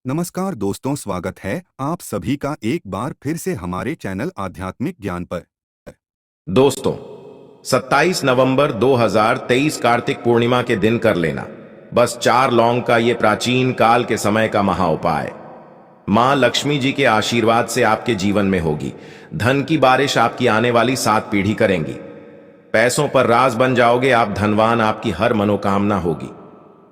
नमस्कार दोस्तों, स्वागत है आप सभी का एक बार फिर से हमारे चैनल आध्यात्मिक ज्ञान पर। दोस्तों, 27 नवंबर 2023 कार्तिक पूर्णिमा के दिन कर लेना बस 4 लौंग का ये प्राचीन काल के समय का महा उपाय मां लक्ष्मी जी के आशीर्वाद से आपके जीवन में होगी। धन की बारिश आपकी आने वाली 7 पीढ़ी करेंगी। पैसों पर राज बन जाओगे आप धनवान, आपकी हर मनोकामना होगी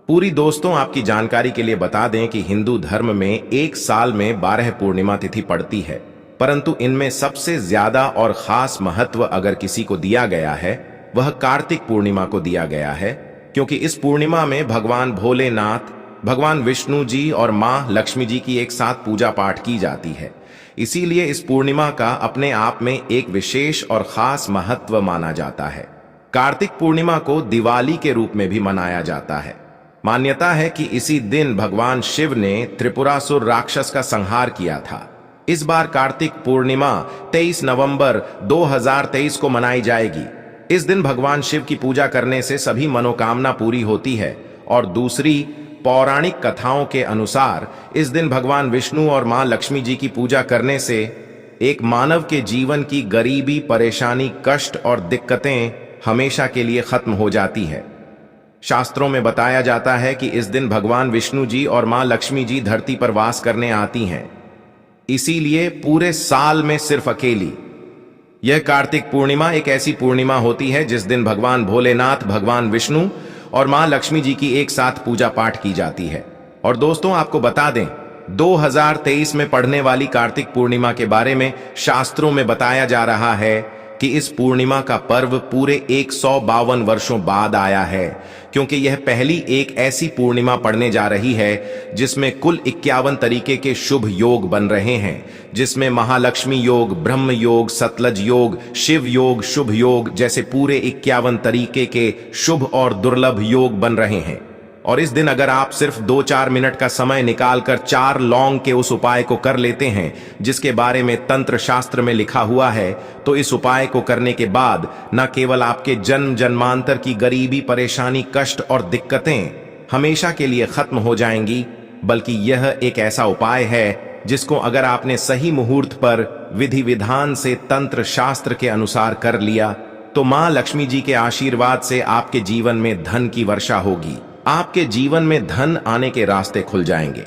पूरी। दोस्तों, आपकी जानकारी के लिए बता दें कि हिंदू धर्म में एक साल में 12 पूर्णिमा तिथि पड़ती है, परंतु इनमें सबसे ज्यादा और खास महत्व अगर किसी को दिया गया है वह कार्तिक पूर्णिमा को दिया गया है, क्योंकि इस पूर्णिमा में भगवान भोलेनाथ, भगवान विष्णु जी और मां लक्ष्मी जी की एक साथ पूजा पाठ की जाती है। इसीलिए इस पूर्णिमा का अपने आप में एक विशेष और खास महत्व माना जाता है। कार्तिक पूर्णिमा को दिवाली के रूप में भी मनाया जाता है। मान्यता है कि इसी दिन भगवान शिव ने त्रिपुरासुर राक्षस का संहार किया था। इस बार कार्तिक पूर्णिमा 23 नवंबर 2023 को मनाई जाएगी। इस दिन भगवान शिव की पूजा करने से सभी मनोकामना पूरी होती है और दूसरी पौराणिक कथाओं के अनुसार इस दिन भगवान विष्णु और मां लक्ष्मी जी की पूजा करने से एक मानव के जीवन की गरीबी, परेशानी, कष्ट और दिक्कतें हमेशा के लिए खत्म हो जाती है। शास्त्रों में बताया जाता है कि इस दिन भगवान विष्णु जी और मां लक्ष्मी जी धरती पर वास करने आती हैं, इसीलिए पूरे साल में सिर्फ अकेली यह कार्तिक पूर्णिमा एक ऐसी पूर्णिमा होती है जिस दिन भगवान भोलेनाथ, भगवान विष्णु और मां लक्ष्मी जी की एक साथ पूजा पाठ की जाती है। और दोस्तों, आपको बता दें, 2023 में पढ़ने वाली कार्तिक पूर्णिमा के बारे में शास्त्रों में बताया जा रहा है कि इस पूर्णिमा का पर्व पूरे 152 वर्षों बाद आया है, क्योंकि यह पहली एक ऐसी पूर्णिमा पड़ने जा रही है जिसमें कुल 51 तरीके के शुभ योग बन रहे हैं, जिसमें महालक्ष्मी योग, ब्रह्म योग, सतलज योग, शिव योग, शुभ योग जैसे पूरे 51 तरीके के शुभ और दुर्लभ योग बन रहे हैं। और इस दिन अगर आप सिर्फ 2-4 मिनट का समय निकालकर 4 लौंग के उस उपाय को कर लेते हैं जिसके बारे में तंत्र शास्त्र में लिखा हुआ है, तो इस उपाय को करने के बाद न केवल आपके जन्म जन्मांतर की गरीबी, परेशानी, कष्ट और दिक्कतें हमेशा के लिए खत्म हो जाएंगी, बल्कि यह एक ऐसा उपाय है जिसको अगर आपने सही मुहूर्त पर विधि विधान से तंत्र शास्त्र के अनुसार कर लिया तो मां लक्ष्मी जी के आशीर्वाद से आपके जीवन में धन की वर्षा होगी। आपके जीवन में धन आने के रास्ते खुल जाएंगे।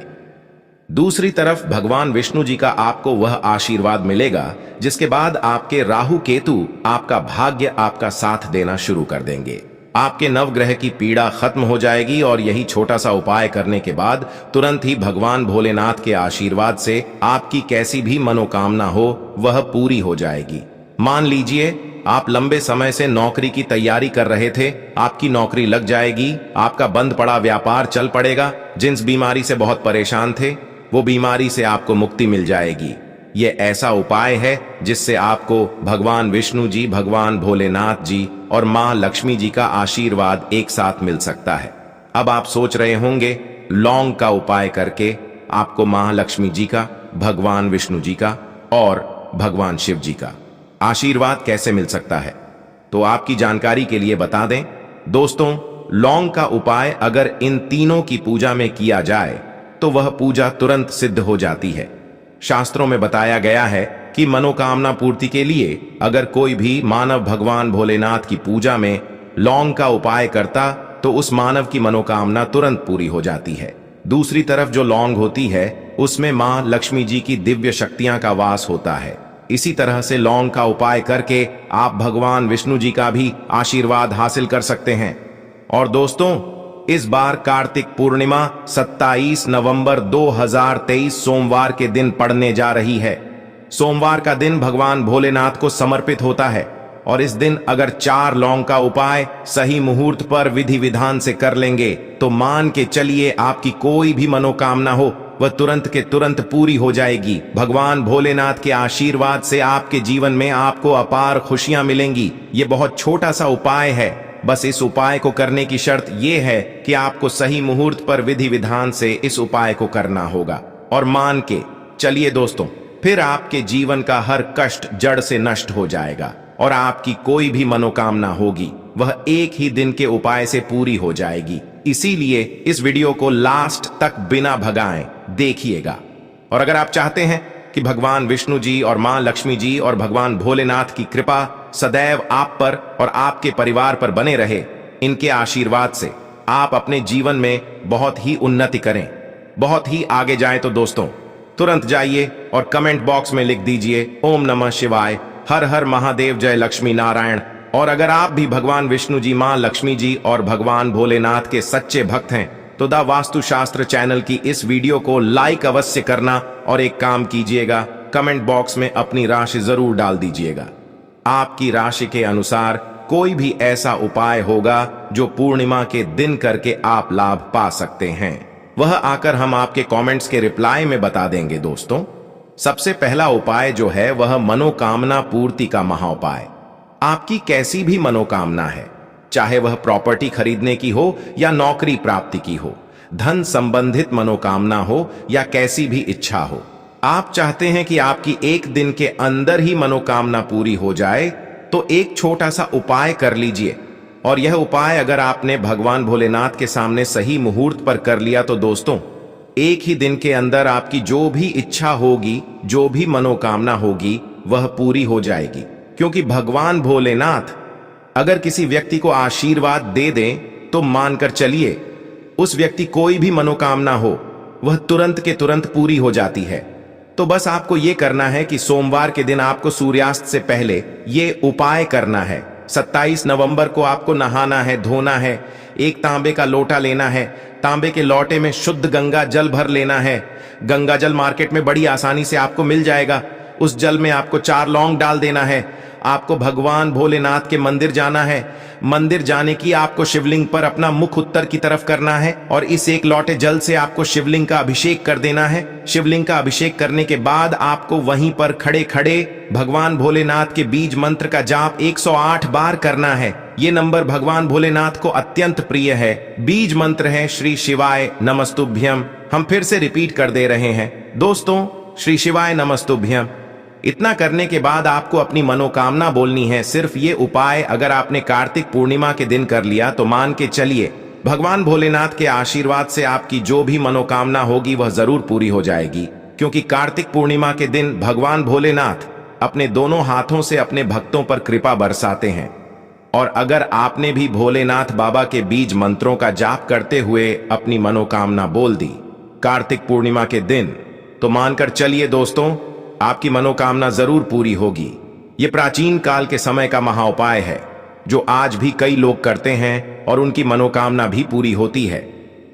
दूसरी तरफ भगवान विष्णु जी का आपको वह आशीर्वाद मिलेगा जिसके बाद आपके राहु केतु आपका भाग्य, आपका साथ देना शुरू कर देंगे। आपके नवग्रह की पीड़ा खत्म हो जाएगी और यही छोटा सा उपाय करने के बाद तुरंत ही भगवान भोलेनाथ के आशीर्वाद से आपकी कैसी भी मनोकामना हो वह पूरी हो जाएगी। मान लीजिए आप लंबे समय से नौकरी की तैयारी कर रहे थे, आपकी नौकरी लग जाएगी, आपका बंद पड़ा व्यापार चल पड़ेगा, जिस बीमारी से बहुत परेशान थे वो बीमारी से आपको मुक्ति मिल जाएगी। ये ऐसा उपाय है जिससे आपको भगवान विष्णु जी, भगवान भोलेनाथ जी और मां लक्ष्मी जी का आशीर्वाद एक साथ मिल सकता है। अब आप सोच रहे होंगे, लौंग का उपाय करके आपको मां लक्ष्मी जी का, भगवान विष्णु जी का और भगवान शिव जी का आशीर्वाद कैसे मिल सकता है? तो आपकी जानकारी के लिए बता दें दोस्तों, लौंग का उपाय अगर इन तीनों की पूजा में किया जाए तो वह पूजा तुरंत सिद्ध हो जाती है। शास्त्रों में बताया गया है कि मनोकामना पूर्ति के लिए अगर कोई भी मानव भगवान भोलेनाथ की पूजा में लौंग का उपाय करता तो उस मानव की मनोकामना तुरंत पूरी हो जाती है। दूसरी तरफ जो लौंग होती है उसमें मां लक्ष्मी जी की दिव्य शक्तियां का वास होता है। इसी तरह से लौंग का उपाय करके आप भगवान विष्णु जी का भी आशीर्वाद हासिल कर सकते हैं। और दोस्तों, इस बार कार्तिक पूर्णिमा 27 नवंबर 2023 सोमवार के दिन पड़ने जा रही है। सोमवार का दिन भगवान भोलेनाथ को समर्पित होता है और इस दिन अगर 4 लौंग का उपाय सही मुहूर्त पर विधि विधान से कर लेंगे तो मान के चलिए आपकी कोई भी मनोकामना हो वह तुरंत के तुरंत पूरी हो जाएगी। भगवान भोलेनाथ के आशीर्वाद से आपके जीवन में आपको अपार खुशियां मिलेंगी। ये बहुत छोटा सा उपाय है, बस इस उपाय को करने की शर्त यह है कि आपको सही मुहूर्त पर विधि विधान से इस उपाय को करना होगा। और मान के चलिए दोस्तों, फिर आपके जीवन का हर कष्ट जड़ से नष्ट हो जाएगा और आपकी कोई भी मनोकामना होगी वह एक ही दिन के उपाय से पूरी हो जाएगी। इसीलिए इस वीडियो को लास्ट तक बिना भगाएं देखिएगा। और अगर आप चाहते हैं कि भगवान विष्णु जी और मां लक्ष्मी जी और भगवान भोलेनाथ की कृपा सदैव आप पर और आपके परिवार पर बने रहे, इनके आशीर्वाद से आप अपने जीवन में बहुत ही उन्नति करें, बहुत ही आगे जाएं, तो दोस्तों तुरंत जाइए और कमेंट बॉक्स में लिख दीजिए ओम नमः शिवाय, हर हर महादेव, जय लक्ष्मी नारायण। और अगर आप भी भगवान विष्णु जी, मां लक्ष्मी जी और भगवान भोलेनाथ के सच्चे भक्त हैं तो द वास्तुशास्त्र चैनल की इस वीडियो को लाइक अवश्य करना और एक काम कीजिएगा, कमेंट बॉक्स में अपनी राशि जरूर डाल दीजिएगा। आपकी राशि के अनुसार कोई भी ऐसा उपाय होगा जो पूर्णिमा के दिन करके आप लाभ पा सकते हैं, वह आकर हम आपके कमेंट्स के रिप्लाई में बता देंगे। दोस्तों सबसे पहला उपाय जो है वह मनोकामना पूर्ति का महाउपाय। आपकी कैसी भी मनोकामना है, चाहे वह प्रॉपर्टी खरीदने की हो या नौकरी प्राप्ति की हो, धन संबंधित मनोकामना हो या कैसी भी इच्छा हो, आप चाहते हैं कि आपकी एक दिन के अंदर ही मनोकामना पूरी हो जाए, तो एक छोटा सा उपाय कर लीजिए। और यह उपाय अगर आपने भगवान भोलेनाथ के सामने सही मुहूर्त पर कर लिया तो दोस्तों एक ही दिन के अंदर आपकी जो भी इच्छा होगी, जो भी मनोकामना होगी, वह पूरी हो जाएगी। क्योंकि भगवान भोलेनाथ अगर किसी व्यक्ति को आशीर्वाद दे दें तो मानकर चलिए उस व्यक्ति कोई भी मनोकामना हो वह तुरंत के तुरंत पूरी हो जाती है। तो बस आपको यह करना है कि सोमवार के दिन आपको सूर्यास्त से पहले यह उपाय करना है। 27 नवंबर को आपको नहाना है, धोना है, एक तांबे का लोटा लेना है, तांबे के लोटे में शुद्ध गंगा जल भर लेना है। गंगा जल मार्केट में बड़ी आसानी से आपको मिल जाएगा। उस जल में आपको 4 लौंग डाल देना है। आपको भगवान भोलेनाथ के मंदिर जाना है। मंदिर जाने की आपको शिवलिंग पर अपना मुख उत्तर की तरफ करना है और इस एक लोटे जल से आपको शिवलिंग का अभिषेक कर देना है। शिवलिंग का अभिषेक करने के बाद आपको वहीं पर खड़े खड़े भगवान भोलेनाथ के बीज मंत्र का जाप 108 बार करना है। ये नंबर भगवान भोलेनाथ को अत्यंत प्रिय है। बीज मंत्र है श्री शिवाय नमस्तुभ्यम। हम फिर से रिपीट कर दे रहे हैं दोस्तों, श्री शिवाय नमस्तुभ्यम। इतना करने के बाद आपको अपनी मनोकामना बोलनी है। सिर्फ ये उपाय अगर आपने कार्तिक पूर्णिमा के दिन कर लिया तो मान के चलिए भगवान भोलेनाथ के आशीर्वाद से आपकी जो भी मनोकामना होगी वह जरूर पूरी हो जाएगी। क्योंकि कार्तिक पूर्णिमा के दिन भगवान भोलेनाथ अपने दोनों हाथों से अपने भक्तों पर कृपा बरसाते हैं। और अगर आपने भी भोलेनाथ बाबा के बीज मंत्रों का जाप करते हुए अपनी मनोकामना बोल दी कार्तिक पूर्णिमा के दिन, तो मानकर चलिए दोस्तों आपकी मनोकामना जरूर पूरी होगी। यह प्राचीन काल के समय का महाउपाय है जो आज भी कई लोग करते हैं और उनकी मनोकामना भी पूरी होती है।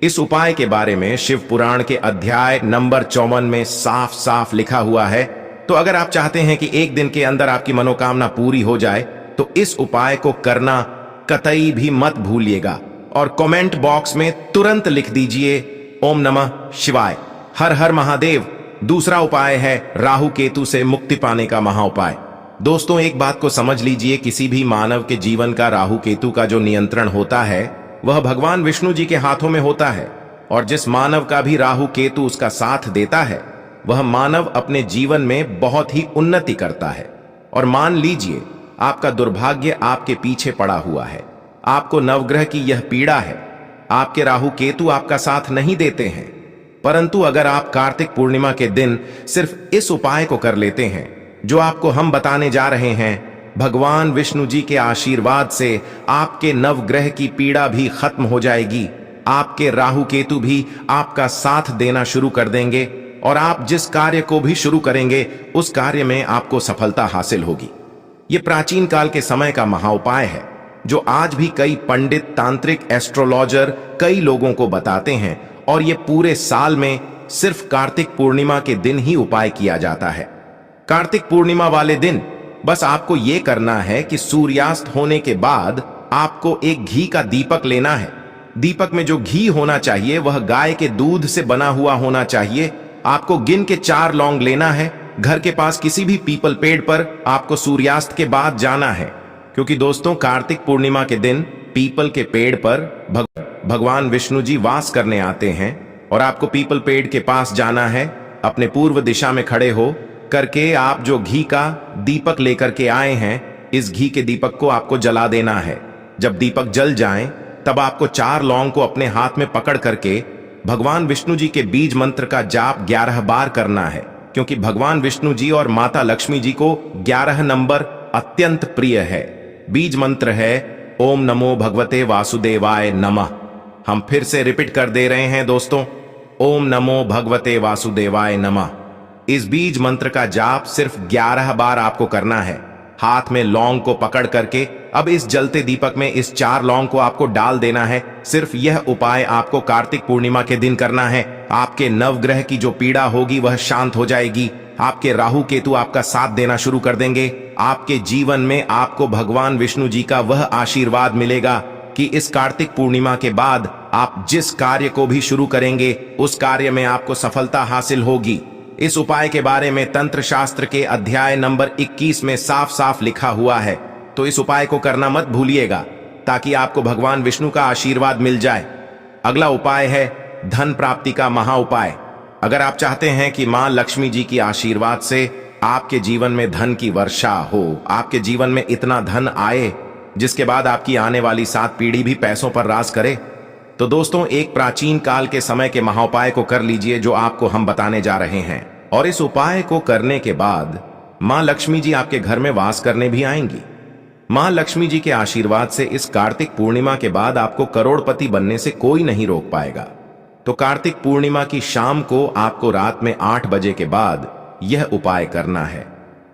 इस उपाय के बारे में शिव पुराण के अध्याय नंबर 54 में साफ साफ लिखा हुआ है। तो अगर आप चाहते हैं कि एक दिन के अंदर आपकी मनोकामना पूरी हो जाए तो इस उपाय को करना कतई भी मत भूलिएगा और कमेंट बॉक्स में तुरंत लिख दीजिए ओम नमः शिवाय, हर हर महादेव। दूसरा उपाय है राहु केतु से मुक्ति पाने का महाउपाय। दोस्तों एक बात को समझ लीजिए, किसी भी मानव के जीवन का राहु केतु का जो नियंत्रण होता है वह भगवान विष्णु जी के हाथों में होता है। और जिस मानव का भी राहु केतु उसका साथ देता है वह मानव अपने जीवन में बहुत ही उन्नति करता है। और मान लीजिए आपका दुर्भाग्य आपके पीछे पड़ा हुआ है, आपको नवग्रह की यह पीड़ा है, आपके राहु केतु आपका साथ नहीं देते हैं, परंतु अगर आप कार्तिक पूर्णिमा के दिन सिर्फ इस उपाय को कर लेते हैं जो आपको हम बताने जा रहे हैं, भगवान विष्णु जी के आशीर्वाद से आपके नवग्रह की पीड़ा भी खत्म हो जाएगी। आपके राहु केतु भी आपका साथ देना शुरू कर देंगे और आप जिस कार्य को भी शुरू करेंगे उस कार्य में आपको सफलता हासिल होगी। यह प्राचीन काल के समय का महाउपाय है जो आज भी कई पंडित, तांत्रिक, एस्ट्रोलॉजर कई लोगों को बताते हैं। और ये पूरे साल में सिर्फ कार्तिक पूर्णिमा के दिन ही उपाय किया जाता है। कार्तिक पूर्णिमा वाले दिन बस आपको यह करना है कि सूर्यास्त होने के बाद आपको एक घी का दीपक लेना है। दीपक में जो घी होना चाहिए वह गाय के दूध से बना हुआ होना चाहिए। आपको गिन के 4 लौंग लेना है। घर के पास किसी भी पीपल पेड़ पर आपको सूर्यास्त के बाद जाना है। क्योंकि दोस्तों कार्तिक पूर्णिमा के दिन पीपल के पेड़ पर भगवान विष्णु जी वास करने आते हैं और आपको पीपल पेड़ के पास जाना है। अपने पूर्व दिशा में खड़े हो करके आप जो घी का दीपक लेकर के आए हैं, इस घी के दीपक को आपको जला देना है। जब दीपक जल जाए तब आपको 4 लौंग को अपने हाथ में पकड़ करके भगवान विष्णु जी के बीज मंत्र का जाप 11 बार करना है, क्योंकि भगवान विष्णु जी और माता लक्ष्मी जी को 11 नंबर अत्यंत प्रिय है। बीज मंत्र है ओम नमो भगवते वासुदेवाय नमः। हम फिर से रिपीट कर दे रहे हैं दोस्तों, ओम नमो भगवते वासुदेवाय नमः। इस बीज मंत्र का जाप सिर्फ 11 बार आपको करना है। हाथ में लौंग को पकड़ करके अब इस जलते दीपक में इस 4 लौंग को आपको डाल देना है। सिर्फ यह उपाय आपको कार्तिक पूर्णिमा के दिन करना है। आपके नवग्रह की जो पीड़ा होगी वह शांत हो जाएगी। आपके राहु केतु आपका साथ देना शुरू कर देंगे। आपके जीवन में आपको भगवान विष्णु जी का वह आशीर्वाद मिलेगा कि इस कार्तिक पूर्णिमा के बाद आप जिस कार्य को भी शुरू करेंगे उस कार्य में आपको सफलता हासिल होगी। इस उपाय के बारे में तंत्र शास्त्र के अध्याय नंबर 21 में साफ साफ लिखा हुआ है, तो इस उपाय को करना मत भूलिएगा ताकि आपको भगवान विष्णु का आशीर्वाद मिल जाए। अगला उपाय है धन प्राप्ति का महा उपाय। अगर आप चाहते हैं कि मां लक्ष्मी जी की आशीर्वाद से आपके जीवन में धन की वर्षा हो, आपके जीवन में इतना धन आए जिसके बाद आपकी आने वाली 7 पीढ़ी भी पैसों पर राज करे, तो दोस्तों एक प्राचीन काल के समय के महाउपाय को कर लीजिए जो आपको हम बताने जा रहे हैं। और इस उपाय को करने के बाद मां लक्ष्मी जी आपके घर में वास करने भी आएंगी। मां लक्ष्मी जी के आशीर्वाद से इस कार्तिक पूर्णिमा के बाद आपको करोड़पति बनने से कोई नहीं रोक पाएगा। तो कार्तिक पूर्णिमा की शाम को आपको रात में 8 बजे के बाद यह उपाय करना है।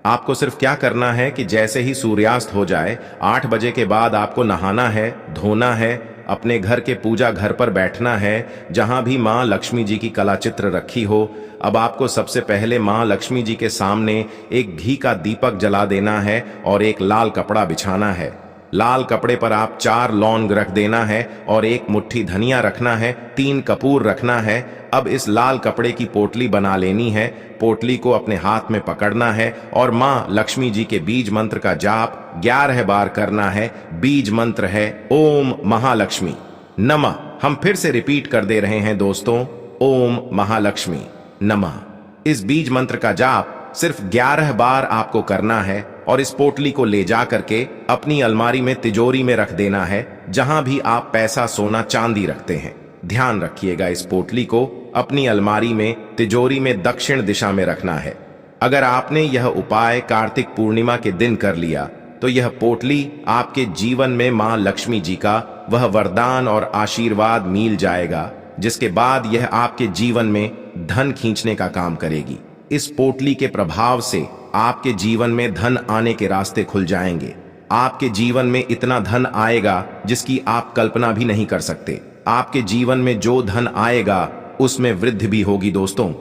आपको सिर्फ क्या करना है कि जैसे ही सूर्यास्त हो जाए 8 बजे के बाद आपको नहाना है, धोना है, अपने घर के पूजा घर पर बैठना है जहां भी मां लक्ष्मी जी की कला चित्र रखी हो। अब आपको सबसे पहले मां लक्ष्मी जी के सामने एक घी का दीपक जला देना है और एक लाल कपड़ा बिछाना है। लाल कपड़े पर आप 4 लौंग रख देना है और एक मुट्ठी धनिया रखना है, 3 कपूर रखना है। अब इस लाल कपड़े की पोटली बना लेनी है, पोटली को अपने हाथ में पकड़ना है और मां लक्ष्मी जी के बीज मंत्र का जाप 11 बार करना है। बीज मंत्र है ओम महालक्ष्मी नमः। हम फिर से रिपीट कर दे रहे हैं दोस्तों, ओम महालक्ष्मी नमः। इस बीज मंत्र का जाप सिर्फ 11 बार आपको करना है और इस पोटली को ले जा करके अपनी अलमारी में तिजोरी में रख देना है, जहां भी आप पैसा सोना चांदी रखते हैं। ध्यान रखिएगा, इस पोटली को अपनी अलमारी में तिजोरी में दक्षिण दिशा में रखना है। अगर आपने यह उपाय कार्तिक पूर्णिमा के दिन कर लिया तो यह पोटली आपके जीवन में मां लक्ष्मी जी का वह वरदान और आशीर्वाद मिल जाएगा, जिसके बाद यह आपके जीवन में धन खींचने का काम करेगी। इस पोटली के प्रभाव से आपके जीवन में धन आने के रास्ते खुल जाएंगे। आपके जीवन में इतना धन आएगा जिसकी आप कल्पना भी नहीं कर सकते। आपके जीवन में जो धन आएगा उसमें वृद्धि भी होगी दोस्तों।